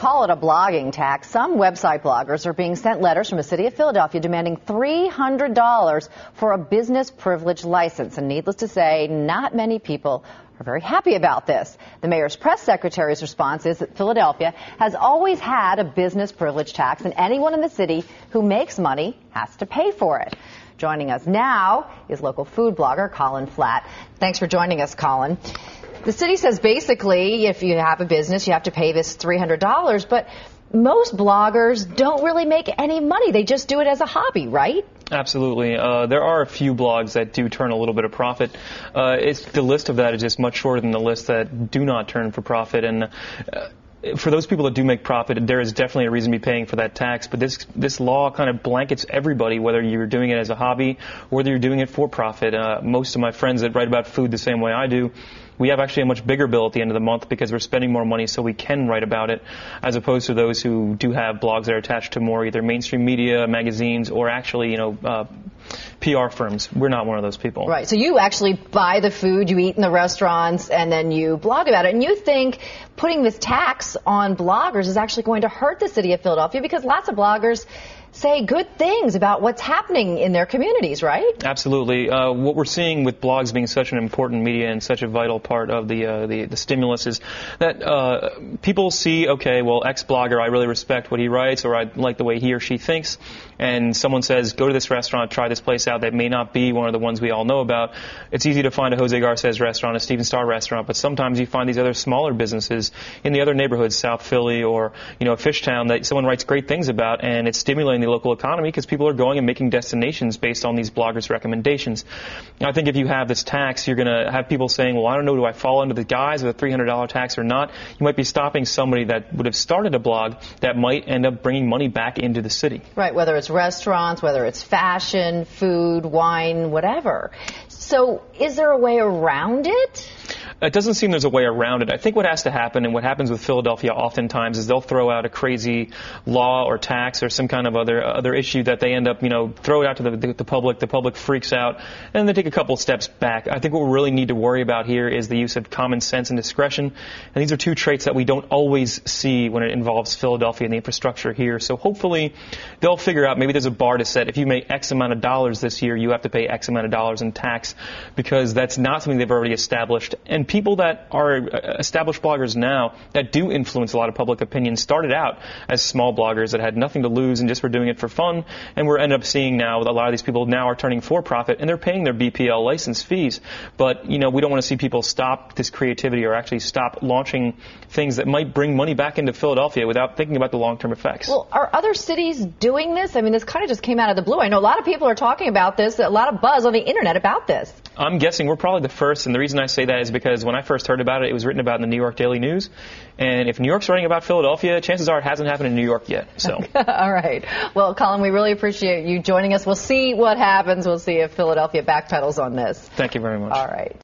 call it a blogging tax, some website bloggers are being sent letters from the city of Philadelphia demanding $300 for a business privilege license. And needless to say, not many people are very happy about this. The mayor's press secretary's response is that Philadelphia has always had a business privilege tax, and anyone in the city who makes money has to pay for it. Joining us now is local food blogger Colin Flatt. Thanks for joining us, Colin. The city says basically if you have a business, you have to pay this $300, but most bloggers don't really make any money. They just do it as a hobby, right? Absolutely. There are a few blogs that do turn a little bit of profit. The list of that is just much shorter than the list that do not turn for profit. And for those people that do make profit, there is definitely a reason to be paying for that tax. But this law kind of blankets everybody, whether you're doing it as a hobby or whether you're doing it for profit. Most of my friends that write about food the same way I do, we have actually a much bigger bill at the end of the month because we're spending more money so we can write about it, as opposed to those who do have blogs that are attached to more either mainstream media, magazines, or actually, PR firms. We're not one of those people. Right. So you actually buy the food, you eat in the restaurants, and then you blog about it. And you think putting this tax on bloggers is actually going to hurt the city of Philadelphia because lots of bloggers say good things about what's happening in their communities, right? Absolutely. What we're seeing with blogs being such an important media and such a vital part of the stimulus is that people see, okay, well, X blogger, I really respect what he writes, or I like the way he or she thinks, and someone says, go to this restaurant, try this place out that may not be one of the ones we all know about. It's easy to find a Jose Garces restaurant, a Steven Starr restaurant, but sometimes you find these other smaller businesses in the other neighborhoods, South Philly or, Fishtown, that someone writes great things about, and it's stimulating the local economy because people are going and making destinations based on these bloggers' recommendations. I think if you have this tax, you're going to have people saying, well, I don't know, do I fall under the guise of a $300 tax or not? You might be stopping somebody that would have started a blog that might end up bringing money back into the city. Right, whether it's restaurants, whether it's fashion, food, wine, whatever. So is there a way around it? It doesn't seem there's a way around it. I think what has to happen, and what happens with Philadelphia oftentimes, is they'll throw out a crazy law or tax or some kind of other issue that they end up, throw it out to the public. The public freaks out, and they take a couple steps back. I think what we really need to worry about here is the use of common sense and discretion, and these are two traits that we don't always see when it involves Philadelphia and the infrastructure here. So hopefully they'll figure out maybe there's a bar to set. If you make X amount of dollars this year, you have to pay X amount of dollars in tax, because that's not something they've already established. And people that are established bloggers now that do influence a lot of public opinion started out as small bloggers that had nothing to lose and just were doing it for fun. And we're ended up seeing now that a lot of these people now are turning for profit and they're paying their BPL license fees. But, we don't want to see people stop this creativity or actually stop launching things that might bring money back into Philadelphia without thinking about the long-term effects. Well, are other cities doing this? I mean, this kind of just came out of the blue. I know a lot of people are talking about this, a lot of buzz on the internet about this. I'm guessing we're probably the first, and the reason I say that is because when I first heard about it, it was written about in the New York Daily News, and if New York's writing about Philadelphia, chances are it hasn't happened in New York yet. So. All right. Well, Colin, we really appreciate you joining us. We'll see what happens. We'll see if Philadelphia backpedals on this. Thank you very much. All right.